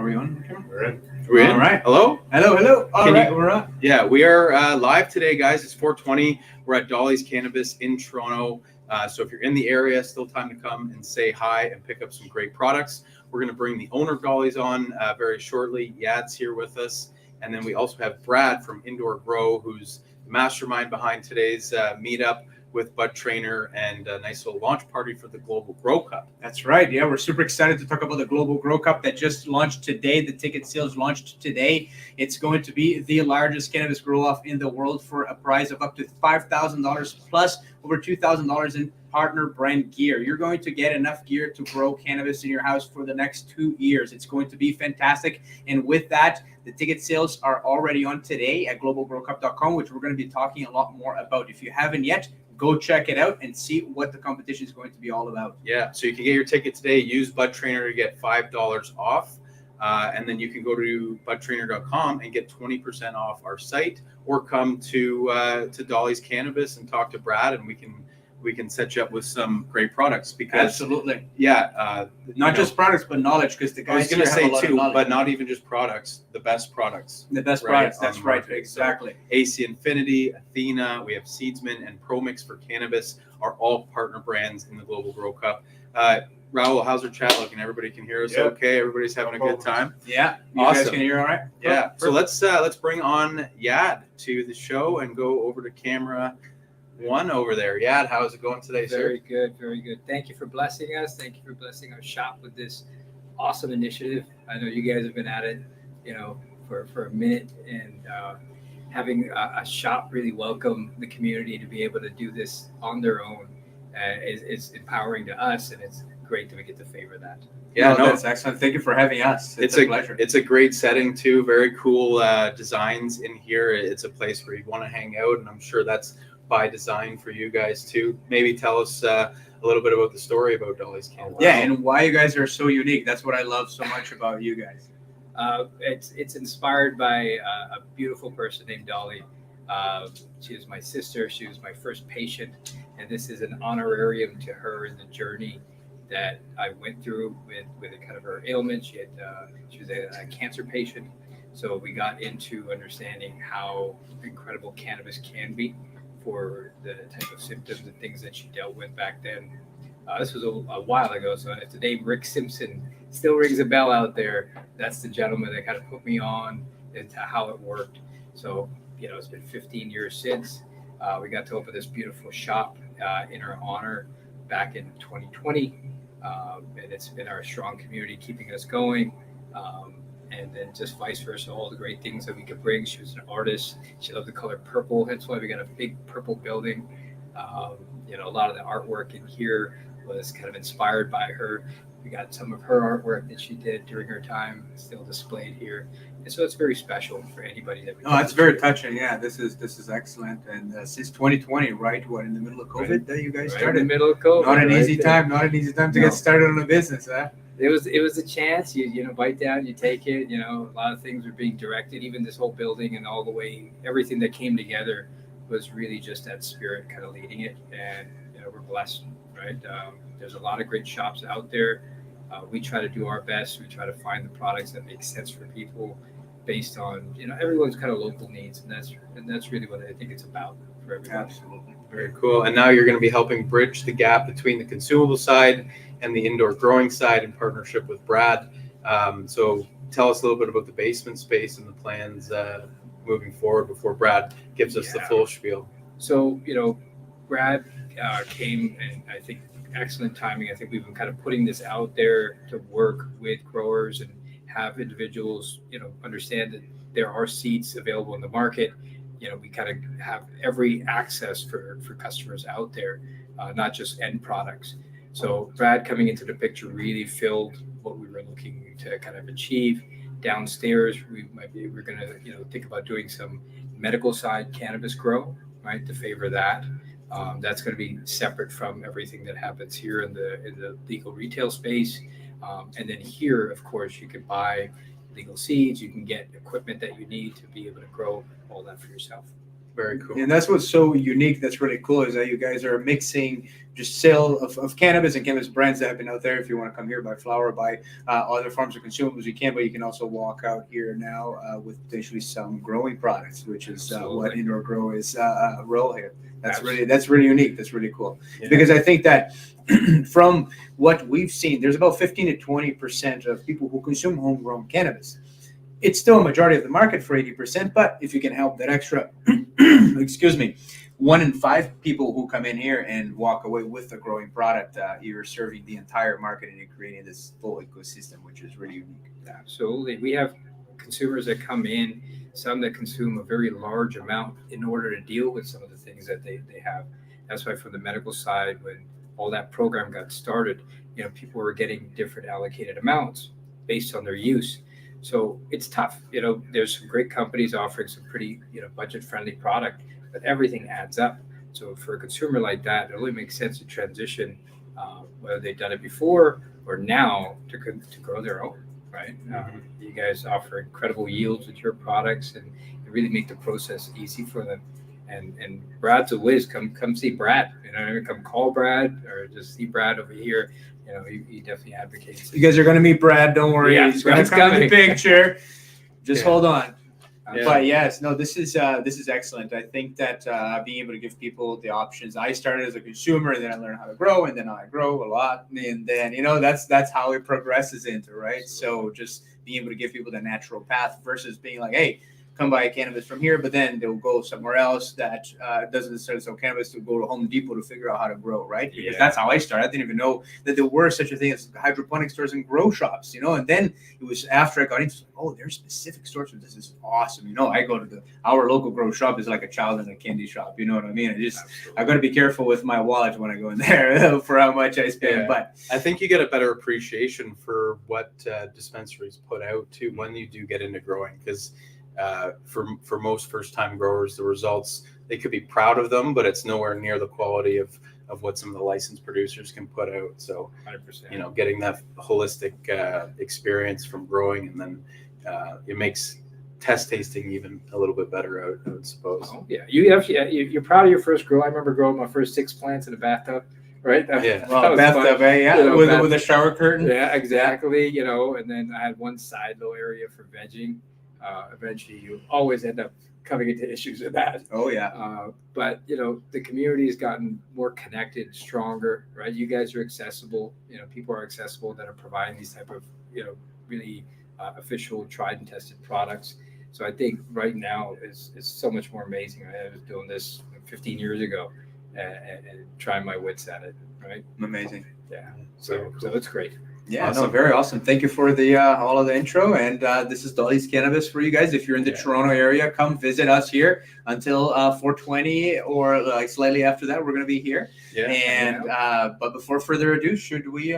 Are we on? We're in. We're in. All right. Hello? Hello. All right, we're on. Yeah, we are live today, guys. It's 4:20. We're at Dolly's Cannabis in Toronto. So if you're in the area, still time to come and say hi and pick up some great products. We're going to bring the owner of Dolly's on very shortly. Yad's here with us. And then we also have Brad from Indoor Grow, who's the mastermind behind today's meetup with BudTrainer and a nice little launch party for the Global Grow Cup. That's right. Yeah, we're super excited to talk about the Global Grow Cup that just launched today. The ticket sales launched today. It's going to be the largest cannabis grow-off in the world for a prize of up to $5,000 plus over $2,000 in partner brand gear. You're going to get enough gear to grow cannabis in your house for the next 2 years. It's going to be fantastic. And with that, the ticket sales are already on today at globalgrowcup.com, which we're going to be talking a lot more about. If you haven't yet, go check it out and see what the competition is going to be all about. Yeah, so you can get your ticket today. Use BudTrainer to get $5 off. And then you can go to budtrainer.com and get 20% off our site, or come to Dolly's Cannabis and talk to Brad, and we can set you up with some great products. Because absolutely, yeah, not just products but knowledge. Because the guys, I was going to say too, but not even just products, the best products. The best products. That's right, exactly. So AC Infinity, Athena, we have Seedsman, and ProMix for Cannabis are all partner brands in the Global Grow Cup. Raul, how's our chat looking? Everybody can hear us okay? Everybody's having a good time? Yeah. You awesome. Guys can hear all right? Yeah. So let's bring on Yad to the show and go over to camera one over there. Yad, how's it going today, sir? Very good, very good. Thank you for blessing us. Thank you for blessing our shop with this awesome initiative. I know you guys have been at it, for a minute, and having a shop really welcome the community to be able to do this on their own is empowering to us, and it's great that we get to favor that. Yeah, no, that's excellent. Thank you for having us. It's a pleasure. It's a great setting too. Very cool designs in here. It's a place where you want to hang out, and I'm sure that's by design for you guys too. Maybe tell us a little bit about the story about Dolly's Cannabis. Yeah, and why you guys are so unique. That's what I love so much about you guys. It's inspired by a beautiful person named Dolly. She was my sister. She was my first patient, and this is an honorarium to her in the journey that I went through with kind of her ailment. She was a cancer patient, so we got into understanding how incredible cannabis can be for the type of symptoms and things that she dealt with back then. This was a while ago, so if the name Rick Simpson still rings a bell out there, that's the gentleman that kind of put me on into how it worked. So, it's been 15 years since. We got to open this beautiful shop in her honor back in 2020. And it's been our strong community keeping us going. And then just vice versa, all the great things that we could bring. She was an artist. She loved the color purple. That's why we got a big purple building. A lot of the artwork in here was kind of inspired by her. We got some of her artwork that she did during her time still displayed here. And so it's very special for anybody that we. Oh, that's very touching. Yeah, this is excellent. And since 2020, right? What, in the middle of COVID that you guys started? In the middle of COVID. Not an easy time to get started on a business, huh? It was a chance. You bite down, you take it. A lot of things were being directed. Even this whole building and all the way, everything that came together was really just that spirit kind of leading it. And we're blessed, right? There's a lot of great shops out there. We try to do our best. We try to find the products that make sense for people, based on everyone's kind of local needs, and that's really what I think it's about for everybody. Absolutely. Very cool. And now you're going to be helping bridge the gap between the consumable side and the indoor growing side in partnership with Brad. So tell us a little bit about the basement space and the plans moving forward before Brad gives us the full spiel. So Brad came, and I think excellent timing. I think we've been kind of putting this out there to work with growers and have individuals, understand that there are seeds available in the market. We kind of have every access for customers out there, not just end products. So Brad coming into the picture really filled what we were looking to kind of achieve. Downstairs, we're going to think about doing some medical side cannabis grow, right, to favor that. That's going to be separate from everything that happens here in the legal retail space. And then here, of course, you can buy legal seeds. You can get equipment that you need to be able to grow all that for yourself. Very cool. And that's what's so unique. That's really cool is that you guys are mixing just sale of cannabis and cannabis brands that have been out there. If you want to come here, buy flower, buy other forms of consumables, you can. But you can also walk out here now with potentially some growing products, which is what Indoor Grow is role here. That's really unique. That's really cool. Yeah. Because I think that from what we've seen, there's about 15 to 20% of people who consume homegrown cannabis. It's still a majority of the market for 80%, but if you can help that extra, excuse me, 1 in 5 people who come in here and walk away with a growing product, you're serving the entire market and you're creating this full ecosystem, which is really unique. Absolutely. We have consumers that come in, some that consume a very large amount in order to deal with some of the things that they have. That's why from the medical side, when all that program got started, people were getting different allocated amounts based on their use. So it's tough. There's some great companies offering some pretty, budget-friendly product, but everything adds up. So for a consumer like that, it only makes sense to transition, whether they've done it before or now, to grow their own, right? You guys offer incredible yields with your products and really make the process easy for them. And Brad's a whiz. Come see Brad. Come call Brad or just see Brad over here. He definitely advocates. You guys are going to meet Brad. Don't worry. Yeah, He's going to come in the picture. Just hold on. Yeah. But yes, no, this is excellent. I think that being able to give people the options. I started as a consumer, and then I learned how to grow, and then I grow a lot, and then that's how it progresses into, right? So just being able to give people the natural path versus being like, hey, come buy cannabis from here, but then they'll go somewhere else that doesn't necessarily sell cannabis to go to Home Depot to figure out how to grow, right? Because that's how I started. I didn't even know that there were such a thing as hydroponic stores and grow shops, and then it was after I got into, there's specific stores for this. This is awesome. I go to our local grow shop is like a child in a candy shop. You know what I mean? I got to be careful with my wallet when I go in there for how much I spend. Yeah. But I think you get a better appreciation for what dispensaries put out too when you do get into growing, because for most first-time growers, the results, they could be proud of them, but it's nowhere near the quality of what some of the licensed producers can put out. So 100%. Getting that holistic experience from growing, and then it makes test tasting even a little bit better, I would suppose. Oh, yeah, you're proud of your first grow. I remember growing my first 6 plants in a bathtub, right? Bathtub, with a shower curtain. Yeah, exactly. And then I had one side little area for vegging. Eventually, you always end up coming into issues with that. Oh yeah. But the community has gotten more connected, stronger, right? You guys are accessible. People are accessible that are providing these type of really official, tried and tested products. So I think right now is so much more amazing. I was doing this 15 years ago and trying my wits at it, right? Amazing. Yeah. So it's great. Yeah, Awesome. no, very awesome. Thank you for the all of the intro. And this is Dolly's Cannabis for you guys. If you're in the Toronto area, come visit us here until 4:20 or like slightly after that. We're going to be here. Yeah. And but before further ado, should we?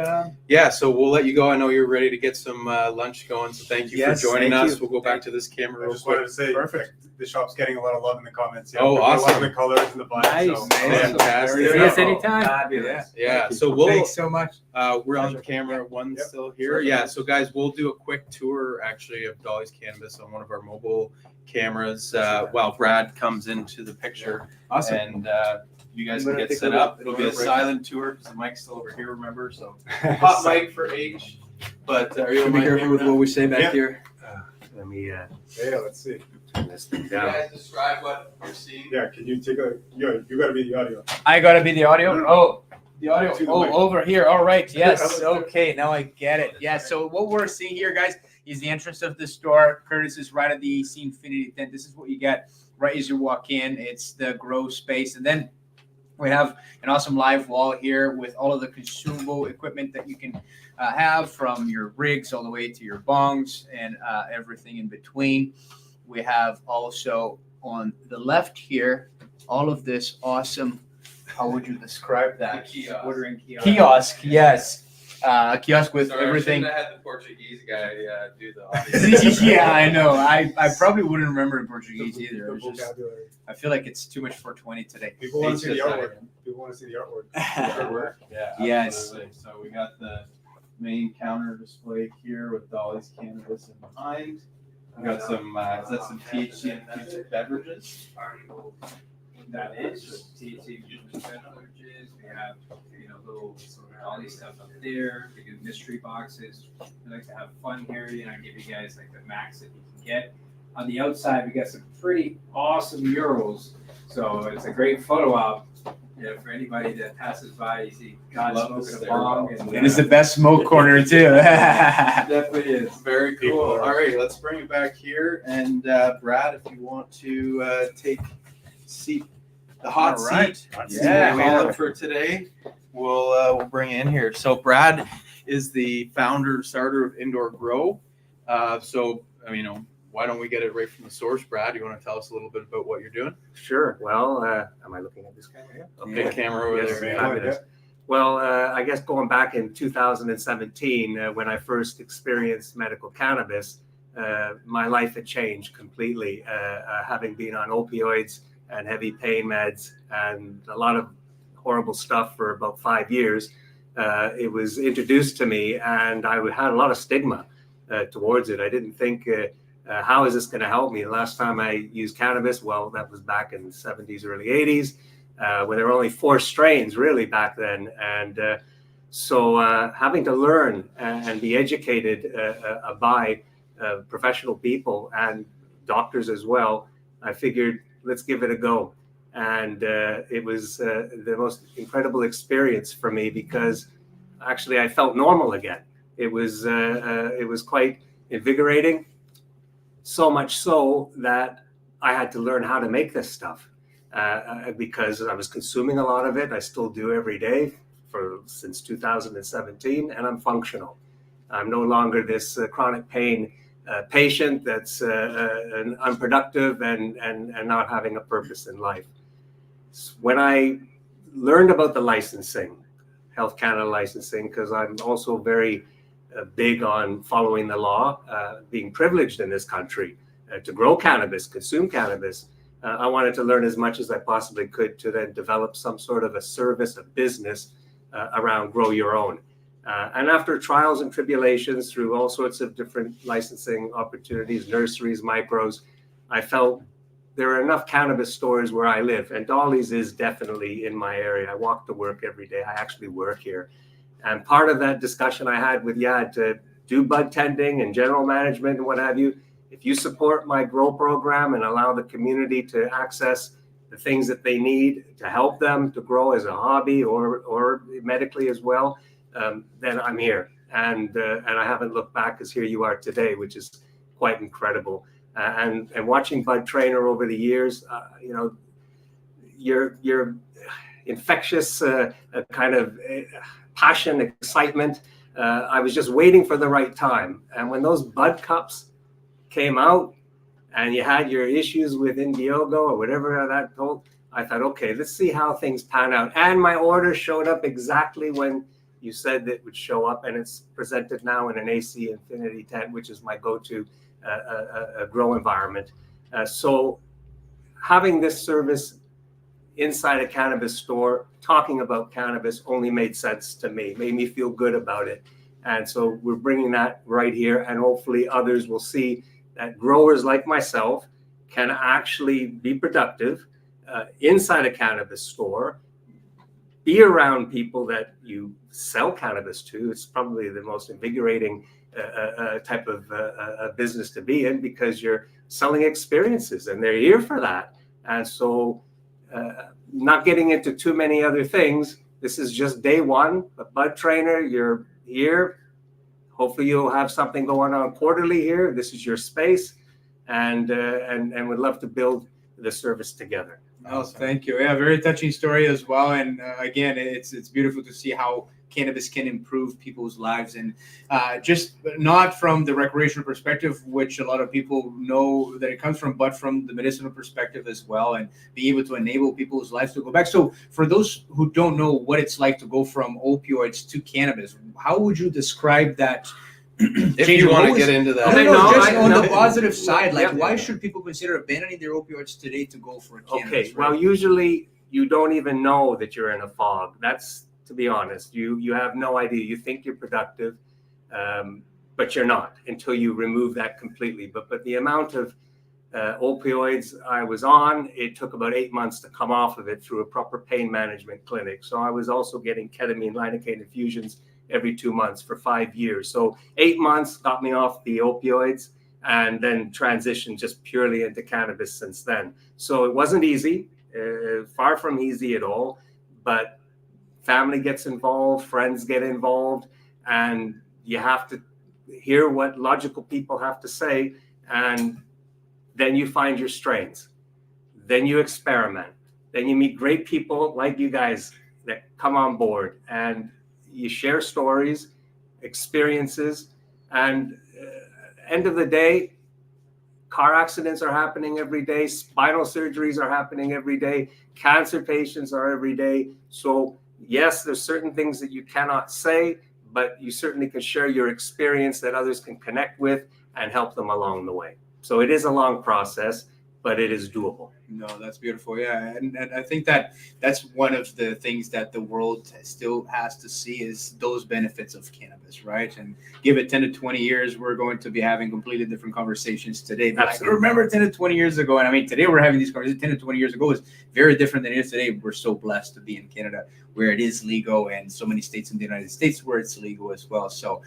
Yeah. So we'll let you go. I know you're ready to get some lunch going. So thank you for joining us. We'll go back to this camera. I just wanted to say, Perfect. The shop's getting a lot of love in the comments. Yeah, Oh, awesome. I love the colors and the vibes. Nice. So. Fantastic. See us anytime. Fabulous. Yeah. So Thanks so much. We're on the camera. One's still here. Yeah. So guys, we'll do a quick tour actually of Dolly's Cannabis on one of our mobile cameras while Brad comes into the picture. Awesome. And you guys can get set up. It'll be a silent tour because the mic's still over here, remember? So hot mic for H. But are you Be careful with what we say back here. Let me. Yeah, let's see. turn this thing You down? guys describe what you're seeing. Yeah, can you take a? You got to be the audio. I gotta be the audio. No. Oh, the audio. To the Oh, mic. over here. All right. Yes. Yeah. Okay. Now I get it. Yeah. So what we're seeing here, guys, is the entrance of the store. Curtis is right at the AC Infinity tent. This is what you get right as you walk in. It's the grow space, and then we have an awesome live wall here with all of the consumable equipment that you can have, from your rigs all the way to your bongs and everything in between. We have also on the left here all of this awesome, how would you describe that? Ordering kiosk. Kiosk, yes. Kiosk with Sorry, everything. I had the Portuguese guy do the audio. Yeah, I know. I probably wouldn't remember in Portuguese either. It The was just, vocabulary. I feel like it's too much 420 today. People want It's to see the just artwork. People want to see the artwork. Artwork? Yeah, Yes. absolutely. So we got the main counter display here with Dolly's Cannabis in behind. We got some, is that some THC infused beverages? That is THC beverages. We have little Dolly stuff up there. We do mystery boxes. We like to have fun here. Give you guys like the max that you can get. On the outside, we got some pretty awesome murals. So it's a great photo op. For anybody that passes by, you see God smoking a bong. And it's the best smoke corner too. Definitely is. Very cool. All right, let's bring it back here. And Brad, if you want to take seat, the hot seat. Yeah, we have for today. We'll bring you in here. So Brad is the founder, starter of Indoor Grow. Why don't we get it right from the source? Brad, you want to tell us a little bit about what you're doing? Sure. Well, am I looking at this camera here? Okay, camera over Yes, there. fabulous. Well, I guess going back in 2017, when I first experienced medical cannabis, my life had changed completely. Having been on opioids and heavy pain meds and a lot of horrible stuff for about 5 years, it was introduced to me, and I had a lot of stigma towards it. I didn't think, how is this going to help me? The last time I used cannabis, well, that was back in the 70s, early 80s, when there were only 4 strains really back then. And so having to learn and be educated by professional people and doctors as well, I figured, let's give it a go. And it was the most incredible experience for me, because actually I felt normal again. It was quite invigorating, so much so that I had to learn how to make this stuff because I was consuming a lot of it. I still do every day since 2017, and I'm functional. I'm no longer this chronic pain patient that's unproductive and not having a purpose in life. When I learned about the licensing, Health Canada licensing, because I'm also very big on following the law, being privileged in this country to grow cannabis, consume cannabis, I wanted to learn as much as I possibly could to then develop some sort of a service, a business around grow your own. And after trials and tribulations through all sorts of different licensing opportunities, nurseries, micros, I felt there are enough cannabis stores where I live, and Dolly's is definitely in my area. I walk to work every day. I actually work here. And part of that discussion I had with Yad to do bud tending and general management and what have you, if you support my grow program and allow the community to access the things that they need to help them to grow as a hobby or medically as well, then I'm here. And I haven't looked back, because here you are today, which is quite incredible. And watching BudTrainer over the years, your infectious kind of passion, excitement. I was just waiting for the right time. And when those bud cups came out and you had your issues with Indiegogo or whatever that told, I thought, okay, let's see how things pan out. And my order showed up exactly when you said that it would show up, and it's presented now in an AC Infinity tent, which is my go-to grow environment. So having this service inside a cannabis store, talking about cannabis, only made sense to me, made me feel good about it. And so we're bringing that right here, and hopefully others will see that growers like myself can actually be productive inside a cannabis store, be around people that you sell cannabis to. It's probably the most invigorating type of business to be in, because you're selling experiences and they're here for that. And so not getting into too many other things, this is just day one, but BudTrainer, you're here. Hopefully you'll have something going on quarterly here. This is your space, and would love to build the service together. Oh, thank you. Yeah, very touching story as well. And again, it's beautiful to see how cannabis can improve people's lives, and just not from the recreational perspective, which a lot of people know that it comes from, but from the medicinal perspective as well, and be able to enable people's lives to go back. So for those who don't know what it's like to go from opioids to cannabis, how would you describe that? If you want to get into that. On the positive side, like why should people consider abandoning their opioids today to go for cannabis? Okay, well, usually you don't even know that you're in a fog. That's, to be honest, you have no idea. You think you're productive. but you're not until you remove that completely. But the amount of opioids I was on, it took about 8 months to come off of it through a proper pain management clinic. So I was also getting ketamine, lidocaine infusions every 2 months for 5 years. So 8 months got me off the opioids, and then transitioned just purely into cannabis since then. So it wasn't easy, far from easy at all, but family gets involved, friends get involved, and you have to hear what logical people have to say, and then you find your strains. Then you experiment. Then you meet great people like you guys that come on board, and you share stories, experiences, and end of the day, car accidents are happening every day, spinal surgeries are happening every day, cancer patients are every day. So yes, there's certain things that you cannot say, but you certainly can share your experience that others can connect with and help them along the way. So it is a long process, but it is doable. No, that's beautiful. Yeah, and I think that's one of the things that the world still has to see is those benefits of cannabis, right? And give it 10 to 20 years, we're going to be having completely different conversations today. But like, remember 10 to 20 years ago, and I mean, today we're having these conversations. 10 to 20 years ago is very different than it is today. We're so blessed to be in Canada where it is legal, and so many states in the United States where it's legal as well. So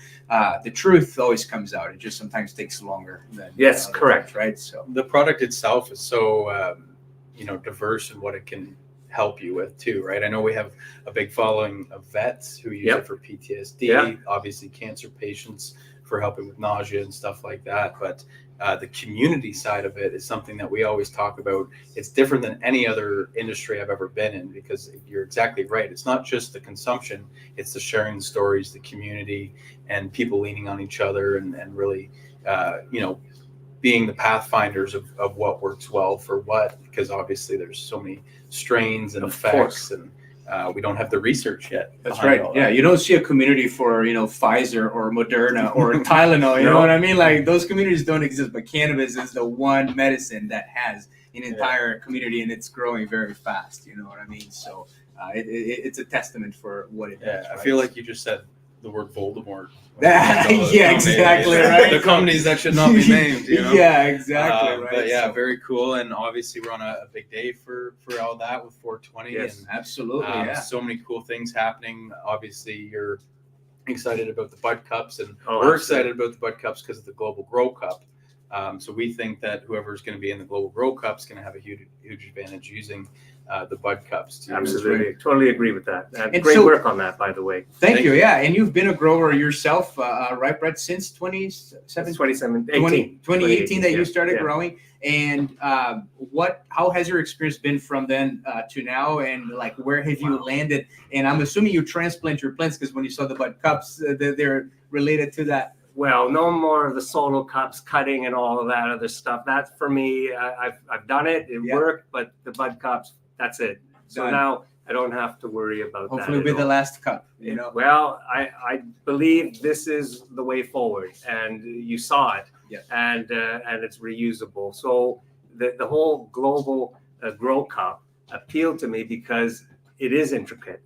the truth always comes out. It just sometimes takes longer than correct, right? So the product itself is so diverse in what it can help you with too, right? I know we have a big following of vets who use it for PTSD, obviously cancer patients for helping with nausea and stuff like that. But the community side of it is something that we always talk about. It's different than any other industry I've ever been in, because you're exactly right. It's not just the consumption, it's the sharing the stories, the community, and people leaning on each other and really, being the pathfinders of what works well for what, because obviously there's so many strains and effects, and we don't have the research yet. That's right. Yeah, you don't see a community for Pfizer or Moderna or Tylenol. You know what I mean? Like those communities don't exist, but cannabis is the one medicine that has an entire community, and it's growing very fast. You know what I mean? So it's a testament for what it does. I feel like you just said the word Voldemort. Yeah, exactly right. The companies that should not be named. Yeah, exactly right. But yeah, very cool. And obviously we're on a big day for all that with 420. Yes, and absolutely. So many cool things happening. Obviously you're excited about the Bud Cups, and we're excited about the Bud Cups because of the Global Grow Cup. So we think that whoever's going to be in the Global Grow Cup is going to have a huge advantage using the Bud Cups too. Absolutely. Totally agree with that. And great work on that, by the way. Thank you. Yeah. And you've been a grower yourself, right, Brett, since 2018 that you started growing. And how has your experience been from then to now? And like, where have you landed? And I'm assuming you transplant your plants, because when you saw the Bud Cups, they're related to that. Well, no more of the solo cups, cutting and all of that other stuff. That's for me. I've done it. It worked, but the Bud Cups, that's it. So now I don't have to worry about that. Hopefully it'll be the last cup, Well, I believe this is the way forward, and you saw it, and it's reusable. So the whole global grow cup appealed to me because it is intricate.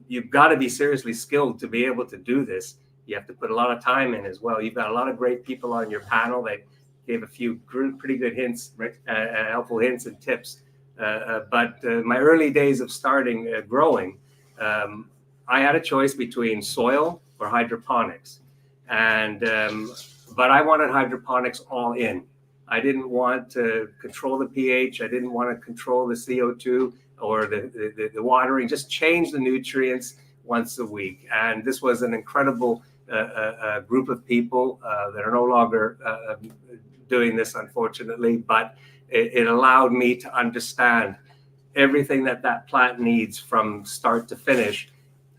You've got to be seriously skilled to be able to do this. You have to put a lot of time in as well. You've got a lot of great people on your panel that gave a few pretty good hints, helpful hints and tips. But my early days of starting growing, I had a choice between soil or hydroponics. But I wanted hydroponics all in. I didn't want to control the pH. I didn't want to control the CO2 or the watering, just change the nutrients once a week. And this was an incredible group of people that are no longer doing this, unfortunately, but it allowed me to understand everything that plant needs from start to finish.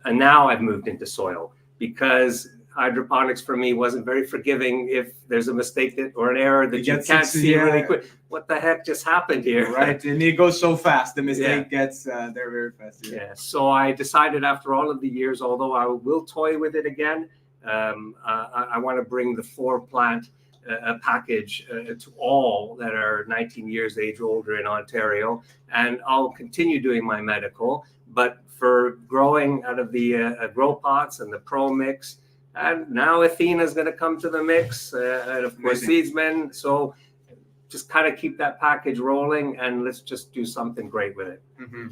And now I've moved into soil, because hydroponics for me wasn't very forgiving. If there's a mistake or an error that you can't see really quick, what the heck just happened here? Right, and it goes so fast. The mistake gets there very fast. So I decided after all of the years, although I will toy with it again, I want to bring the 4-plant package to all that are 19 years age older in Ontario, and I'll continue doing my medical. But for growing out of the grow pots and the Pro Mix, And now Athena's going to come to the mix, and of course Seedsman. So just kind of keep that package rolling, and let's just do something great with it.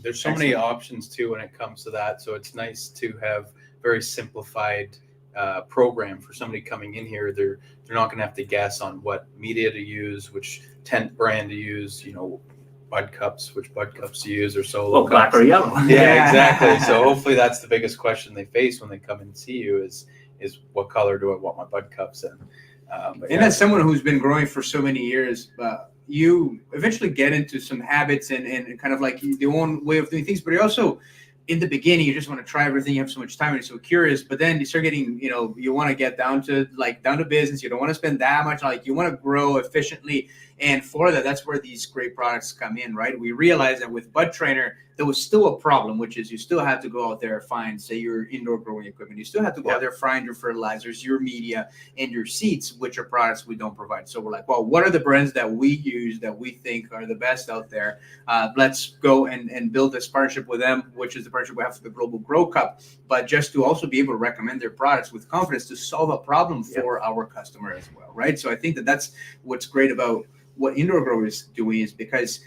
There's so many options too when it comes to that. So it's nice to have very simplified program for somebody coming in here. They're not going to have to guess on what media to use, which tent brand to use, you know, bud cups, which bud cups to use, or solo cups. Black or yellow. Yeah, exactly. So hopefully that's the biggest question they face when they come and see you is what color do I want my bud cups in? And as someone who's been growing for so many years, you eventually get into some habits and kind of like your own way of doing things, but you also, in the beginning, you just want to try everything. You have so much time and you're so curious, but then you start getting, you know, you want to get down to business. You don't want to spend that much. Like, you want to grow efficiently. And for that, that's where these great products come in, right? We realized that with BudTrainer, there was still a problem, which is you still have to go out there and find, say, your indoor growing equipment. You still have to go out there, find your fertilizers, your media, and your seeds, which are products we don't provide. So we're like, well, what are the brands that we use that we think are the best out there? Let's go and build this partnership with them, which is the partnership we have for the Global Grow Cup, but just to also be able to recommend their products with confidence to solve a problem for our customer as well, right? So I think that that's what's great about what Indoor Grow is doing, is because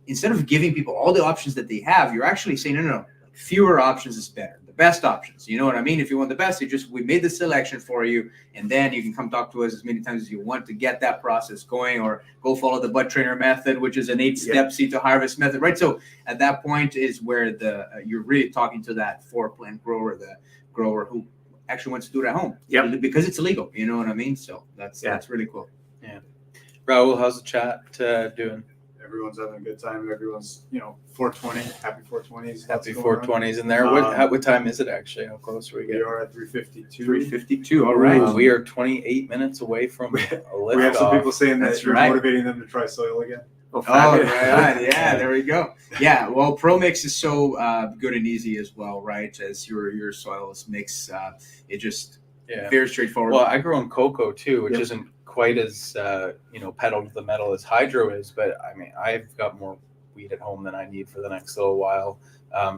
instead of giving people all the options that they have, you're actually saying, no, fewer options is better. The best options. You know what I mean? If you want the best, we made the selection for you, and then you can come talk to us as many times as you want to get that process going, or go follow the BudTrainer method, which is an 8-step seed to harvest method, right? So at that point is where you're really talking to that 4-plant grower, the grower who actually wants to do it at home. Because it's illegal. You know what I mean? So that's really cool. Yeah. Raul, how's the chat doing? Everyone's having a good time. Everyone's, 420. Happy 420s. Happy 420s in there. What time is it actually? How close are we getting? We are at 3:52. 3:52. All right. We are 28 minutes away from a lift. We have some people saying that you're right. motivating them to try soil again. Oh, right. Yeah, there we go. Yeah, well, ProMix is so good and easy as well, right? As your soils mix, it just very straightforward. Well, I grow in cocoa too, which isn't quite as pedal to the metal as hydro is, but I mean, I've got more wheat at home than I need for the next little while.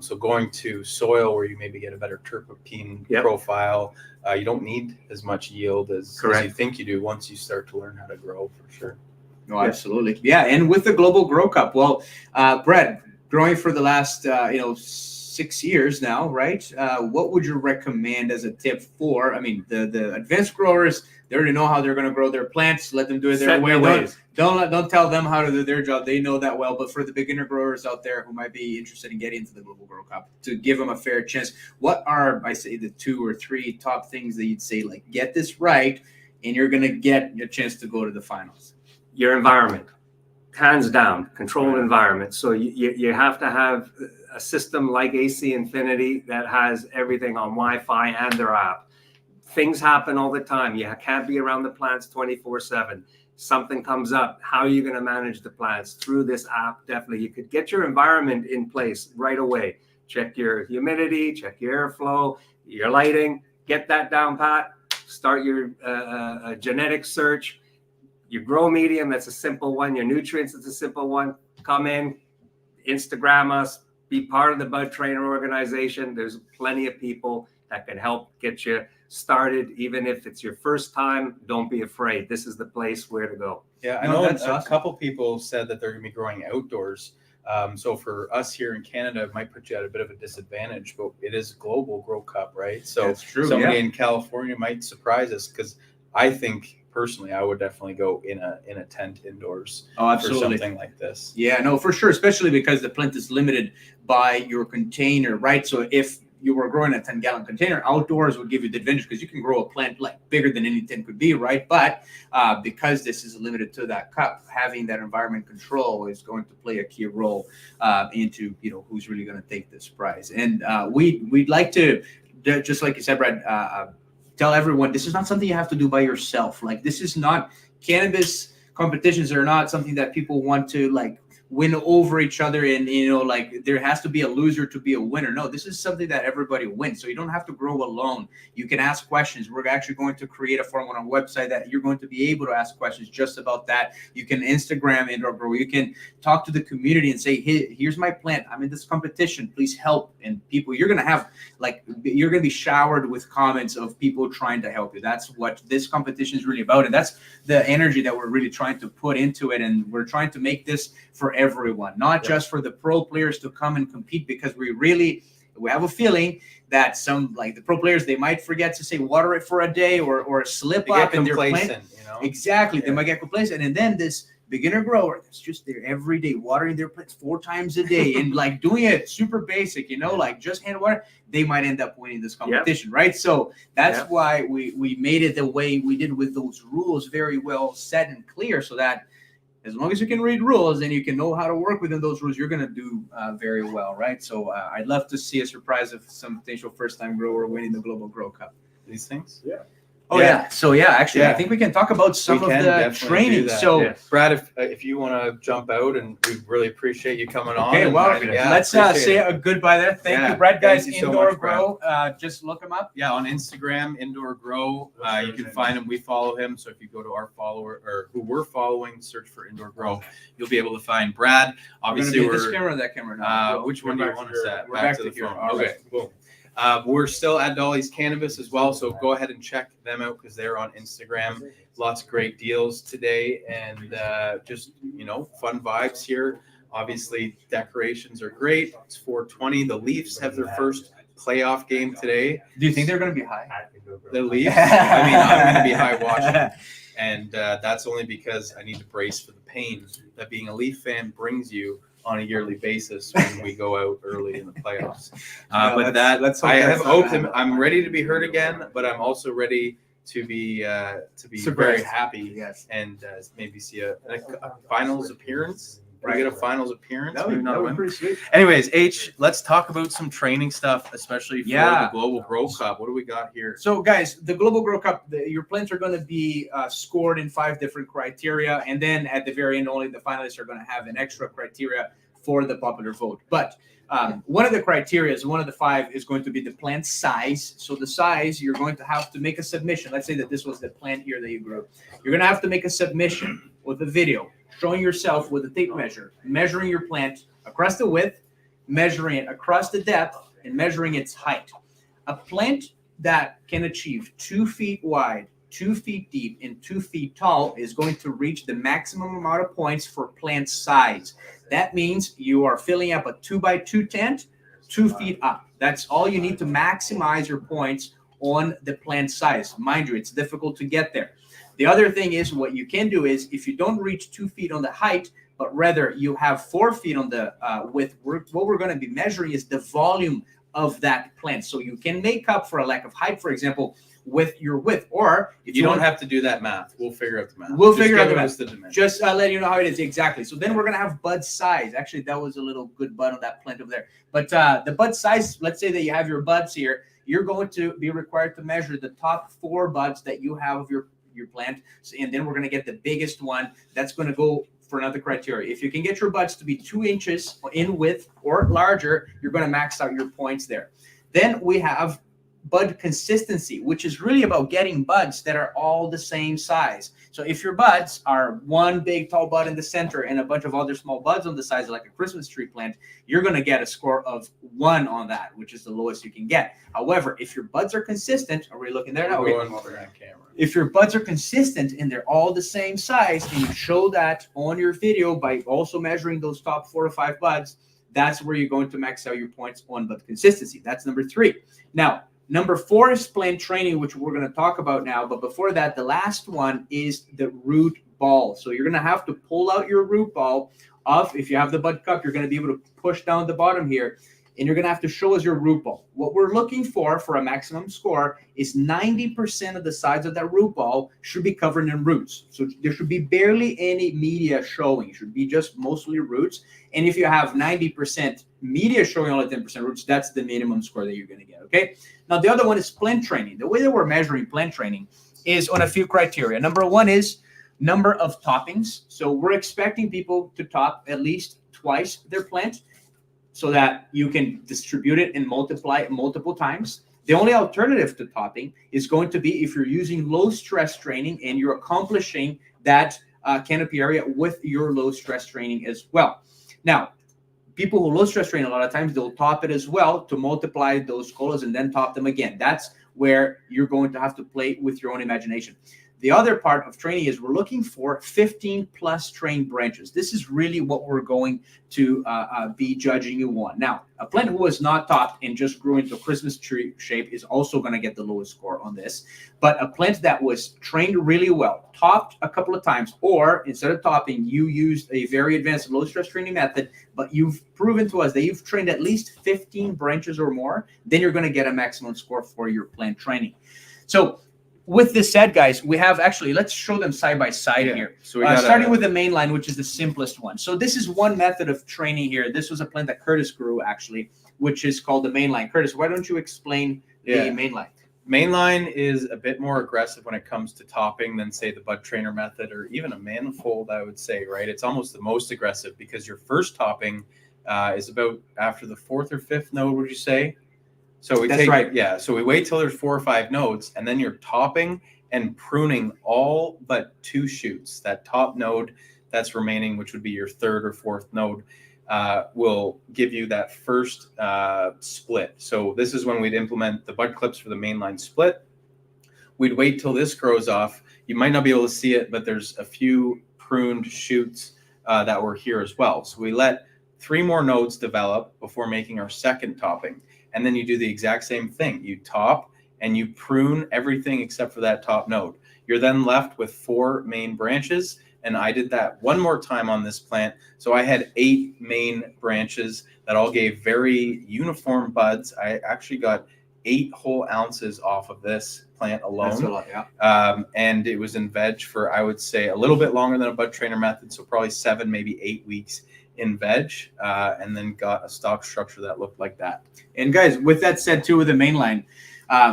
So going to soil where you maybe get a better terpene profile, you don't need as much yield as you think you do once you start to learn how to grow, for sure. No, absolutely. Yeah, and with the Global Grow Cup, well, Brett, growing for the last 6 years now, right? What would you recommend as a tip for, the advanced growers? They already know how they're going to grow their plants. Let them do it their way. Don't tell them how to do their job. They know that well. But for the beginner growers out there who might be interested in getting into the Global Grow Cup, to give them a fair chance, what are, I say, the 2 or 3 top things that you'd say, like, get this right, and you're going to get a chance to go to the finals? Your environment, hands down, controlled environment. So you have to have a system like AC Infinity that has everything on Wi-Fi and their app. Things happen all the time. You can't be around the plants 24/7. Something comes up. How are you going to manage the plants? Through this app, definitely. You could get your environment in place right away. Check your humidity, check your airflow, your lighting, get that down pat. Start your genetic search. Your grow medium, that's a simple one. Your nutrients, it's a simple one. Come in, Instagram us, be part of the BudTrainer organization. There's plenty of people that can help get you started. Even if it's your first time, don't be afraid. This is the place where to go. Yeah, I know a couple people said that they're going to be growing outdoors. So for us here in Canada, it might put you at a bit of a disadvantage, but it is a Global Grow Cup, right? So that's true. Somebody in California might surprise us, because I think personally, I would definitely go in a tent indoors for something like this. Yeah, no, for sure, especially because the plant is limited by your container, right? So if you were growing a 10-gallon container, outdoors would give you the advantage, because you can grow a plant like bigger than any tent could be, right? But because this is limited to that cup, having that environment control is going to play a key role into who's really going to take this prize. And we'd like to, just like you said, Brad, tell everyone this is not something you have to do by yourself. Like, this is not, cannabis competitions are not something that people want to win over each other, and like there has to be a loser to be a winner. No, this is something that everybody wins. So you don't have to grow alone. You can ask questions. We're actually going to create a forum on our website that you're going to be able to ask questions just about that. You can Instagram Indoor Grow. You can talk to the community and say, hey, here's my plant. I'm in this competition. Please help. And people, you're going to be showered with comments of people trying to help you. That's what this competition is really about. And that's the energy that we're really trying to put into it. And we're trying to make this for everyone, not just for the pro players to come and compete, because we have a feeling that some, like the pro players, they might forget to say water it for a day or slip up in their plant. Exactly. They might get complacent. And then this beginner grower that's just there every day, watering their plants 4 times a day and like doing it super basic, like just hand water, they might end up winning this competition, right? So that's why we made it the way we did, with those rules very well set and clear, so that as long as you can read rules and you can know how to work within those rules, you're going to do very well, right? So I'd love to see a surprise of some potential first-time grower winning the Global Grow Cup. These things? Yeah. Oh, yeah. So, actually, I think we can talk about some of the training. So, Brad, if you want to jump out, and we really appreciate you coming on. Okay, well, let's say a goodbye there. Thank you, Brad. Guys, Indoor Grow, just look him up. Yeah, on Instagram, Indoor Grow. You can find him. We follow him. So if you go to our follower, or who we're following, search for Indoor Grow, you'll be able to find Brad. Obviously, we're this camera or that camera now. Which one do you want to set? We're back to the here. phone. Okay, cool. We're still at Dolly's Cannabis as well, so go ahead and check them out because they're on Instagram. Lots of great deals today, and just fun vibes here. Obviously, decorations are great. It's 420. The Leafs have their first playoff game today. Do you think they're going to be high? The Leafs? I mean, I'm going to be high watching, and that's only because I need to brace for the pain that being a Leaf fan brings you on a yearly basis when we go out early in the playoffs. I have hope. I'm ready to be hurt again, but I'm also ready to be very happy and maybe see a finals appearance. Right. Get a finals appearance. That would be pretty sweet. Anyways, H, let's talk about some training stuff, especially for the Global Grow Cup. What do we got here? So, guys, the Global Grow Cup, your plants are going to be scored in 5 different criteria. And then at the very end, only the finalists are going to have an extra criteria for the popular vote. But one of the criteria, one of the 5, is going to be the plant size. So the size, you're going to have to make a submission. Let's say that this was the plant here that you grew. You're going to have to make a submission with a video showing yourself with a tape measure, measuring your plant across the width, measuring it across the depth, and measuring its height. A plant that can achieve 2 feet wide, 2 feet deep, and 2 feet tall is going to reach the maximum amount of points for plant size. That means you are filling up a 2x2 tent 2 feet up. That's all you need to maximize your points on the plant size. Mind you, it's difficult to get there. The other thing is, what you can do is, if you don't reach 2 feet on the height, but rather you have 4 feet on the width, what we're going to be measuring is the volume of that plant. So you can make up for a lack of height, for example, with your width. Or if you don't have to do that math. We'll figure out the math. We'll figure out the math. Just let you know how it is. Exactly. So then we're going to have bud size. Actually, that was a little good bud on that plant over there. But the bud size, let's say that you have your buds here, you're going to be required to measure the top 4 buds that you have of your plant, and then we're going to get the biggest one. That's going to go for another criteria. If you can get your buds to be 2 inches in width or larger, you're going to max out your points there. Then we have bud consistency, which is really about getting buds that are all the same size. So if your buds are one big tall bud in the center and a bunch of other small buds on the size, like a Christmas tree plant, you're going to get a score of 1 on that, which is the lowest you can get. However, if your buds are consistent, are we looking there now? If your buds are consistent and they're all the same size, and you show that on your video by also measuring those top 4 or 5 buds, that's where you're going to max out your points on bud consistency. That's number 3. Now, number 4 is plant training, which we're going to talk about now. But before that, the last one is the root ball. So you're going to have to pull out your root ball off. If you have the bud cup, you're going to be able to push down the bottom here, and you're going to have to show us your root ball. What we're looking for a maximum score is 90% of the sides of that root ball should be covered in roots. So there should be barely any media showing. It should be just mostly roots. And if you have 90% media showing only 10% roots, that's the minimum score that you're going to get, okay? Now, the other one is plant training. The way that we're measuring plant training is on a few criteria. Number 1 is number of toppings. So we're expecting people to top at least twice their plant so that you can distribute it and multiply it multiple times. The only alternative to topping is going to be if you're using low stress training and you're accomplishing that canopy area with your low stress training as well. Now, people who low stress train, a lot of times they'll top it as well to multiply those colas and then top them again. That's where you're going to have to play with your own imagination. The other part of training is we're looking for 15 plus trained branches. This is really what we're going to be judging you on. Now, a plant who was not topped and just grew into a Christmas tree shape is also going to get the lowest score on this. But a plant that was trained really well, topped a couple of times, or instead of topping, you used a very advanced low stress training method, but you've proven to us that you've trained at least 15 branches or more, then you're going to get a maximum score for your plant training. So with this said, guys, we have actually, let's show them side by side here. So we starting with the main line, which is the simplest one. So this is one method of training here. This was a plant that Curtis grew, actually, which is called the main line. Curtis, why don't you explain the main line? Mainline is a bit more aggressive when it comes to topping than, say, the BudTrainer method or even a manifold, I would say, right? It's almost the most aggressive because your first topping is about after the 4th or 5th node, would you say? So we So we wait till there's 4 or 5 nodes, and then you're topping and pruning all but 2 shoots. That top node that's remaining, which would be your 3rd or 4th node, will give you that first split. So this is when we'd implement the bud clips for the mainline split. We'd wait till this grows off. You might not be able to see it, but there's a few pruned shoots that were here as well. So we let 3 more nodes develop before making our second topping. And then you do the exact same thing. You top and you prune everything except for that top node. You're then left with 4 main branches. And I did that one more time on this plant. So I had 8 main branches that all gave very uniform buds. I actually got 8 whole ounces off of this plant alone. That's a lot, yeah. And it was in veg for, I would say, a little bit longer than a BudTrainer method. So probably 7, maybe 8 weeks in veg, and then got a stock structure that looked like that. And guys, with that said too, with the main line,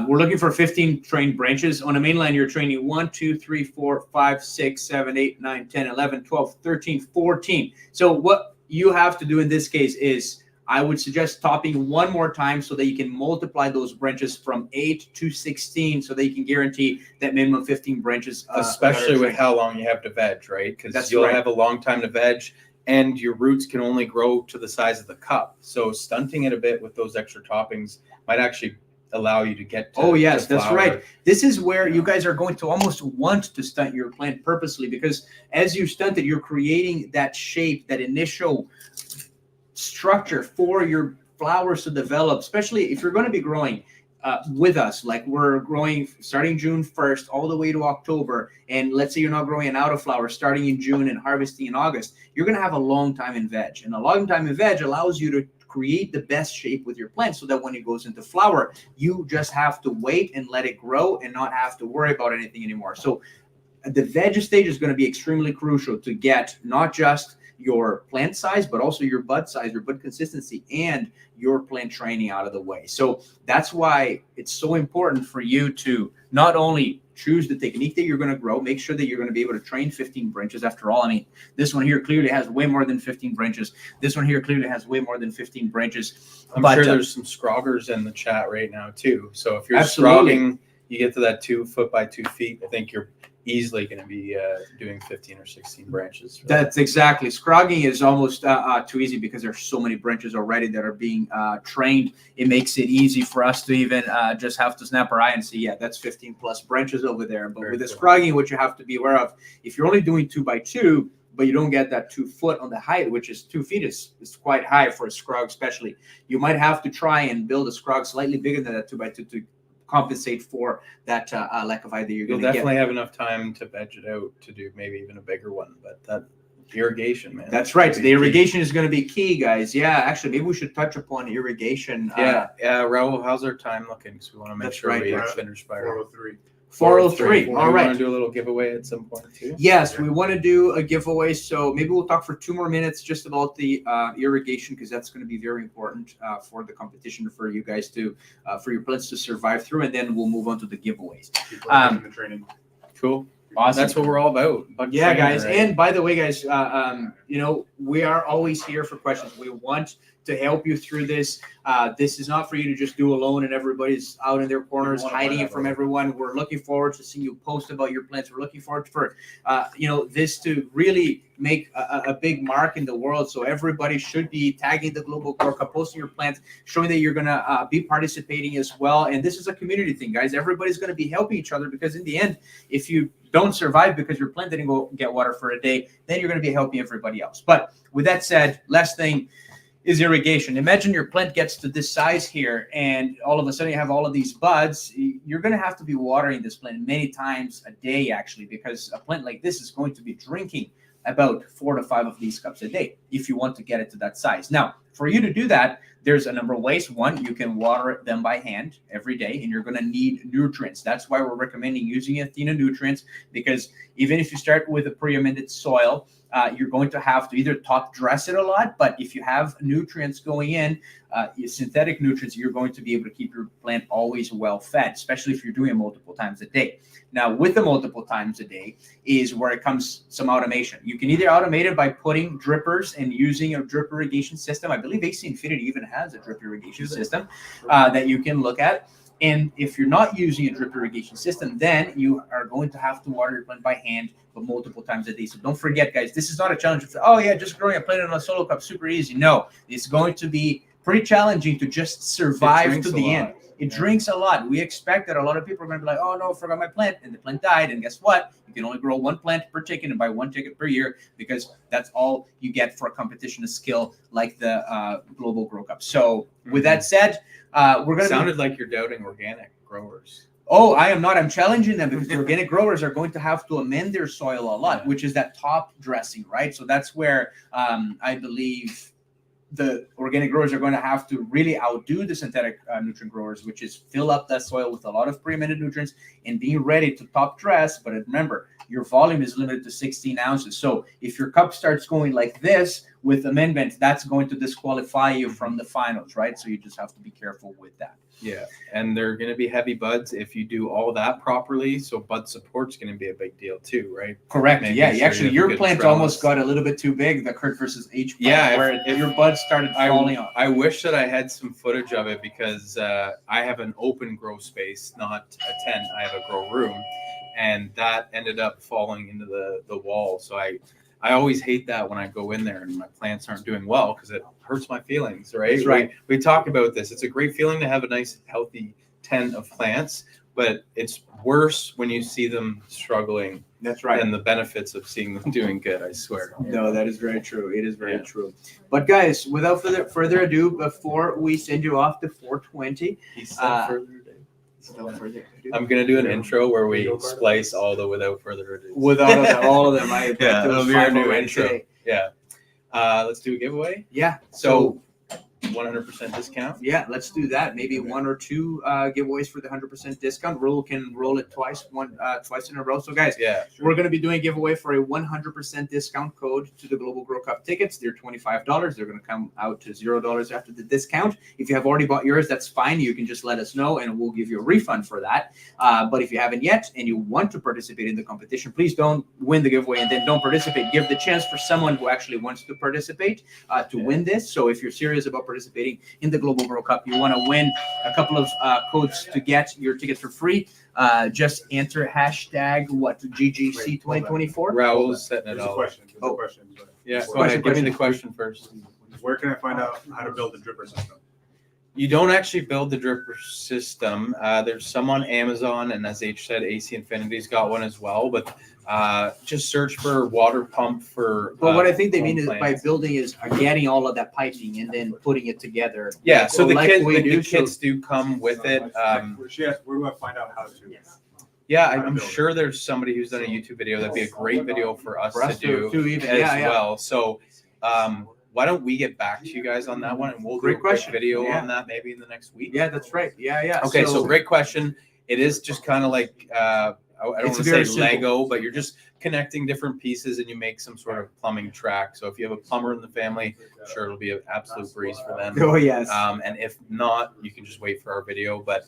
we're looking for 15 trained branches. On a main line, you're training 1, 2, 3, 4, 5, 6, 7, 8, 9, 10, 11, 12, 13, 14. So what you have to do in this case is I would suggest topping one more time so that you can multiply those branches from 8 to 16 so that you can guarantee that minimum 15 branches. Especially with how long you have to veg, right? Because you'll have a long time to veg, and your roots can only grow to the size of the cup. So stunting it a bit with those extra toppings might actually allow you to get to, that's right. This is where you guys are going to almost want to stunt your plant purposely, because as you stunt it, you're creating that shape, that initial structure for your flowers to develop, especially if you're going to be growing with us, like we're growing starting June 1st all the way to October. And let's say you're not growing an autoflower starting in June and harvesting in August, you're going to have a long time in veg. And a long time in veg allows you to create the best shape with your plant so that when it goes into flower, you just have to wait and let it grow and not have to worry about anything anymore. So the veg stage is going to be extremely crucial to get not just your plant size, but also your bud size, your bud consistency, and your plant training out of the way. So that's why it's so important for you to not only choose the technique that you're going to grow, make sure that you're going to be able to train 15 branches. After all, I mean, this one here clearly has way more than 15 branches. This one here clearly has way more than 15 branches. I'm sure there's some scroggers in the chat right now too. So if you're scrogging, you get to that 2 foot by 2 feet, I think you're easily going to be doing 15 or 16 branches. That's exactly. Scrogging is almost too easy because there's so many branches already that are being trained. It makes it easy for us to even just have to snap our eye and see, yeah, that's 15 plus branches over there. But with the scrogging, what you have to be aware of, if you're only doing 2 by 2, but you don't get that 2 foot on the height, which is 2 feet is quite high for a scrog, especially. You might have to try and build a scrog slightly bigger than that 2 by 2 to compensate for that lack of height that you're going to get. You'll definitely have enough time to veg it out to do maybe even a bigger one, but that irrigation, man. That's right. The irrigation is going to be key, guys. Yeah, actually, maybe we should touch upon irrigation. Raul, how's our time looking? Because we want to make sure we finish by 4:03. 4:03. All right. Want to do a little giveaway at some point too? Yes, we want to do a giveaway. So maybe we'll talk for 2 more minutes just about the irrigation, because that's going to be very important for the competition, for you guys to, for your plants to survive through, and then we'll move on to the giveaways. The training. Cool. Awesome. That's what we're all about. Yeah, guys. And by the way, guys, we are always here for questions. We want to help you through this. This is not for you to just do alone and everybody's out in their corners hiding it from everyone. We're looking forward to seeing you post about your plants. We're looking forward for, this to really make a big mark in the world. So everybody should be tagging the Global Grow Cup, posting your plants, showing that you're going to be participating as well. And this is a community thing, guys. Everybody's going to be helping each other, because in the end, if you don't survive because your plant didn't go get water for a day, then you're going to be helping everybody else. But with that said, last thing is irrigation. Imagine your plant gets to this size here, and all of a sudden you have all of these buds. You're going to have to be watering this plant many times a day, actually, because a plant like this is going to be drinking about 4 to 5 of these cups a day if you want to get it to that size. Now, for you to do that, there's a number of ways. One, you can water them by hand every day, and you're going to need nutrients. That's why we're recommending using Athena nutrients, because even if you start with a pre-amended soil, you're going to have to either top dress it a lot, but if you have nutrients going in, synthetic nutrients, you're going to be able to keep your plant always well fed, especially if you're doing it multiple times a day. Now, with the multiple times a day is where it comes some automation. You can either automate it by putting drippers and using a drip irrigation system. I believe AC Infinity even has a drip irrigation system that you can look at. And if you're not using a drip irrigation system, then you are going to have to water your plant by hand, but multiple times a day. So don't forget, guys, this is not a challenge. Just growing a plant in a solo cup, super easy. No, it's going to be pretty challenging to just survive to the end. It drinks a lot. We expect that a lot of people are going to be like, oh no, I forgot my plant, and the plant died. And guess what? You can only grow 1 plant per ticket and buy 1 ticket per year, because that's all you get for a competition of skill like the Global Grow Cup. So with that said, we're going to sounded like you're doubting organic growers. Oh, I am not. I'm challenging them, because the organic growers are going to have to amend their soil a lot, which is that top dressing, right? So that's where I believe the organic growers are going to have to really outdo the synthetic nutrient growers, which is fill up that soil with a lot of pre-amended nutrients and being ready to top dress. But remember, your volume is limited to 16 ounces. So if your cup starts going like this with amendments, that's going to disqualify you from the finals, right? So you just have to be careful with that. Yeah, and they're going to be heavy buds if you do all that properly. So bud support's going to be a big deal too, right? Correct. Making Yeah, sure actually, you have your a good plant trellis. almost got a little bit too big, the Kurt versus H plant, Yeah, where your buds started falling off. I wish that I had some footage of it, because I have an open grow space, not a tent. I have a grow room, and that ended up falling into the wall. So I always hate that when I go in there and my plants aren't doing well, because it hurts my feelings, right? That's right. We talk about this. It's a great feeling to have a nice, healthy tent of plants, but it's worse when you see them struggling. That's right. And the benefits of seeing them doing good, I swear. No, that is very true. It is very true. But guys, without further ado, before we send you off to 420, He said further ado. I'm gonna do an intro where we splice all the without further ado. Without all of them, Yeah, it'll be our new intro. Today. Yeah. Let's do a giveaway. Yeah. So 100% discount. Yeah, let's do that. Maybe 1 or 2 giveaways for the 100% discount. Rule can roll it twice in a row. So guys, we're going to be doing a giveaway for a 100% discount code to the Global Grow Cup tickets. They're $25. They're going to come out to $0 after the discount. If you have already bought yours, that's fine. You can just let us know and we'll give you a refund for that. But if you haven't yet and you want to participate in the competition, please don't win the giveaway and then don't participate. Give the chance for someone who actually wants to participate to win this. So if you're serious about participating in the Global Grow Cup, you want to win a couple of codes to get your tickets for free. Just enter hashtag GGC 2024. Raul's setting it There's a all. question. There's a question. But Yeah, go ahead. Give me the question first. where can I find out how to build a dripper system? You don't actually build the dripper system. There's some on Amazon, and as H said, AC Infinity's got one as well. But just search for water pump for. But what I think they mean is plants. by building is getting all of that piping and then putting it together. Yeah, so the like kits, we do, the kits do come with it. She asked, where do I find out how to? Yeah, I'm sure there's somebody who's done a YouTube video. That'd be a great video for us to do even. as well. So why don't we get back to you guys on that one, and we'll do a quick video on that maybe in the next week. Yeah, that's right. Yeah. Okay, so great question. It is just kind of like I don't want to say simple. Lego, but you're just connecting different pieces and you make some sort of plumbing track. So if you have a plumber in the family, sure, it'll be an absolute breeze for them. Oh yes. And if not, you can just wait for our video. But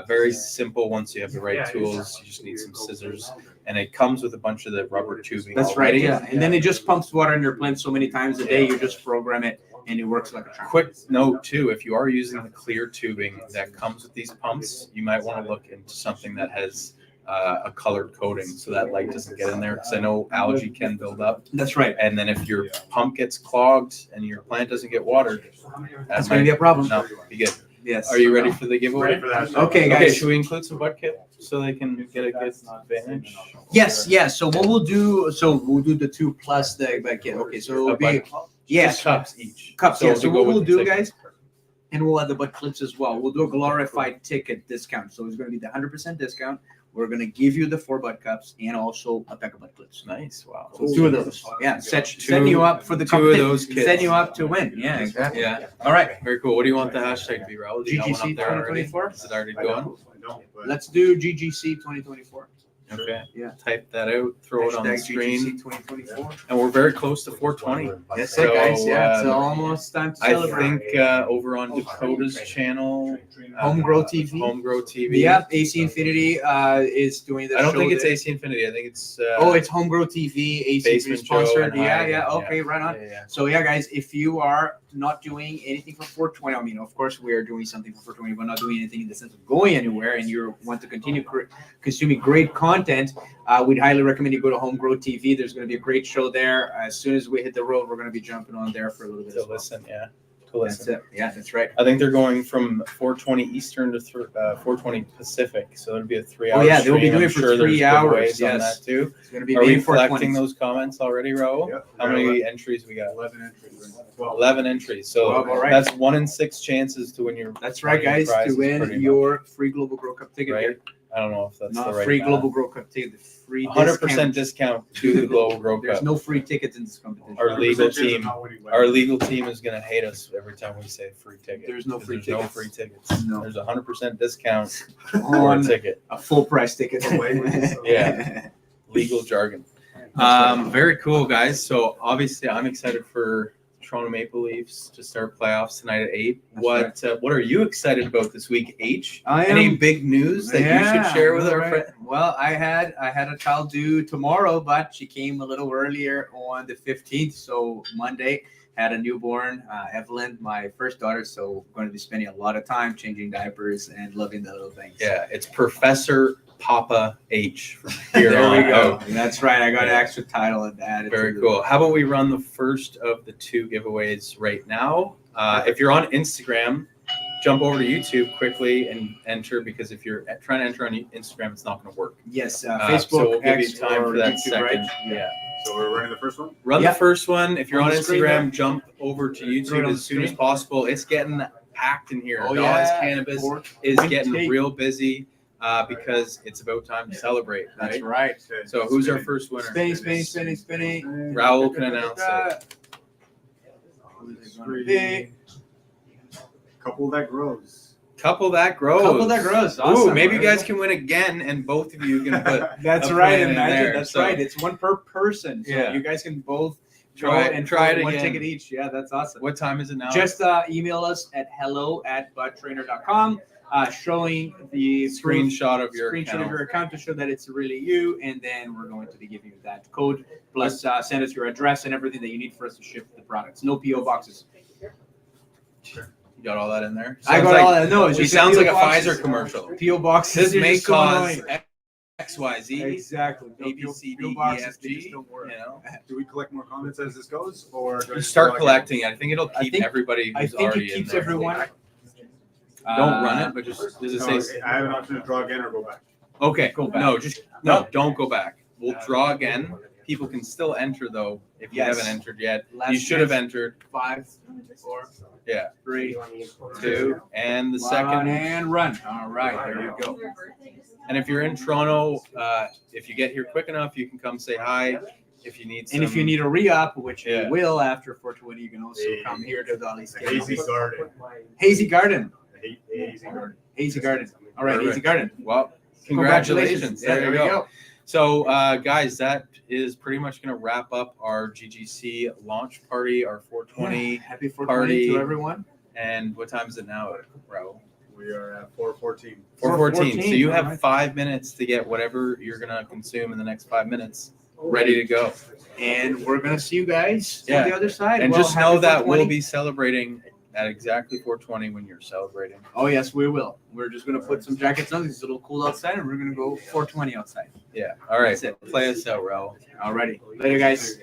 Very simple. Once you have the right tools, you just need some scissors, and it comes with a bunch of the rubber tubing. That's right. already. Yeah, and then it just pumps water in your plant so many times a day. You just program it, and it works like a charm. Quick note too: if you are using the clear tubing that comes with these pumps, you might want to look into something that has a colored coating so that light doesn't get in there. Because I know algae can build up, That's right. and then if your pump gets clogged and your plant doesn't get watered, That's going to be a problem. No, be good. Yes. Are you ready for the giveaway? Ready for that? Okay, Okay, guys. should we include some butt kit so they can get a good advantage? Yes. Yes. So what we'll do? So we'll do the 2 plus the kit. Okay. So it'll be Just cups each. cups. So Yeah. to So go what with we'll the do, ticket. guys, and we'll add the butt clips as well. We'll do a glorified ticket discount. So it's going to be the 100% discount. We're going to give you the 4 butt cups and also a pack of butt clips. Nice. Wow. So 2 of those. Yeah. Setting Two- you up for the 2 of competition. those kits. Setting you up to win. Yeah. Exactly. Yeah. All right. Very cool. What do you want the hashtag to be, Raul? Do you got one GGC up there already? 2024? Is it already I going? don't, but Let's do GGC 2024. Okay. Yeah. Type that out. Throw it on the Hashtag screen. GGC 2024. And we're very close to 420. Yes, So, guys. Yeah. It's um, almost time to I celebrate. think over on Dakota's channel, Home Grow TV. Home Grow TV. Yeah, AC Infinity is doing the I don't show think it's there. AC Infinity. I think it's Oh, it's Home Grow TV, AC Basement Joe sponsored. and Yeah, Hyde, yeah. yeah. Okay, right on. yeah. So yeah, guys, if you are not doing anything for 420, I mean, of course we are doing something for 420, but not doing anything in the sense of going anywhere, and you want to continue consuming great content, we'd highly recommend you go to Home Grow TV. There's going to be a great show there. As soon as we hit the road, we're going to be jumping on there for a little bit. To as well. listen, yeah. To That's listen. it. Yeah, that's right. I think they're going from 420 Eastern to 420 Pacific, so it'll be a 3-hour. Oh, yeah, they'll be stream. doing I'm it for sure 3 there's hours, giveaways on yes. that too. It's going to be Are we made for collecting 20s. those comments already, Raul? Yep. How many entries we got? 11 entries. 12. 11 entries. So 12, all right. that's 1 in 6 chances to win your. That's right, guys, prize to is win pretty your free Global Grow Cup ticket. Right? Here. I don't know if that's Not the right free math. Global Grow Cup ticket, the free 100% discount to the Global Grow There's Cup. no free tickets in this competition. Our legal 100% chance of team- not winning Our money. legal team is going to hate us every time we say free ticket. There's no 'cause free there's no tickets. free tickets. No. There's a 100% discount for a On ticket. a full price ticket. Yeah. Legal jargon. Very cool, guys. So obviously, I'm excited for Toronto Maple Leafs to start playoffs tonight at 8. What are you excited about this week, H? I am. Any big news that you should share with our right. friends? Well, I had a child due tomorrow, but she came a little earlier on the 15th. So Monday had a newborn, Evelyn, my first daughter. So I'm going to be spending a lot of time changing diapers and loving the little things. Yeah, it's Professor Papa H from here There on we go. out. That's right. I got an extra title at that. Very cool. How about we run the first of the 2 giveaways right now? If you're on Instagram, jump over to YouTube quickly and enter, because if you're trying to enter on Instagram, it's not going to work. Yes, So Facebook, we'll give you X, time or for that YouTube, second. right? Yeah. So we're running the first one? Run Yeah. the first one. If you're On on the screen Instagram, there. jump over to Throw it YouTube on as the soon as screen. possible. It's getting packed in here. Oh, Dolly's yeah. Cannabis Or- is Win getting take. real busy because it's about time to celebrate, That's right? right. Okay. So who's our first winner? Spinning. Raul can announce it. Who's it gonna be? Couple that grows. Couple that grows. Couple that grows. Ooh, Awesome. maybe you guys can win again, and both of you can put. That's a right. plan in Imagine there, that's so- right. It's one per person. So Yeah. you guys can both Try go and try it put one again. ticket each. Yeah, that's awesome. What time is it now? Just email us at hello@budtrainer.com, showing the screenshot of your screenshot account. of your account to show that it's really you, and then we're going to be giving you that code. Plus, send us your address and everything that you need for us to ship the products. No PO boxes. You got all that in there? I Sounds got like- all that. No, it's He just sounds PO like a boxes. Pfizer commercial. PO boxes. This are may just so cause annoying. XYZ, Exactly. A, B, C, D, E, boxes, F, they G. just don't work. You know, Do we collect more comments as this goes, or do I you just start log in? collecting. I think it'll I keep think- everybody I who's think already it keeps in there. everyone. Don't run it, but just does it No, say? I have an option to draw again or go back. Okay, Go back. no, just no, don't go back. We'll draw again. People can still enter though if you Yes. haven't entered yet. Last You should have chance. entered 5, 4, Yeah. 3, 2 and the one, second. and run. All right, there you go. And if you're in Toronto, if you get here quick enough, you can come say hi. If you need some, And if you need a re-up, which Yeah. you will after 420, you can also come here to Dolly's The Hazy Garden. Hazy Garden. The Hazy Garden. Hazy Garden. All right, Perfect. Hazy Garden. well, congratulations. Yeah, There you go. So, guys, that is pretty much going to wrap up our GGC launch party, our 420. Happy 420 Party. to everyone. And what time is it now, Raul? We are at 4:14. 4:14. So you have alright. 5 minutes to get whatever you're gonna consume in the next 5 minutes ready to go. And we're gonna see you guys Yeah. on the other side. And Well, just happy know that 420. we'll be celebrating at exactly 4:20 when you're celebrating. Oh yes, we will. We're just gonna put some jackets on because it's a little cool outside, and we're gonna go 420 outside. Yeah. All right. That's it. Play us out, Raul. Alrighty, later, guys.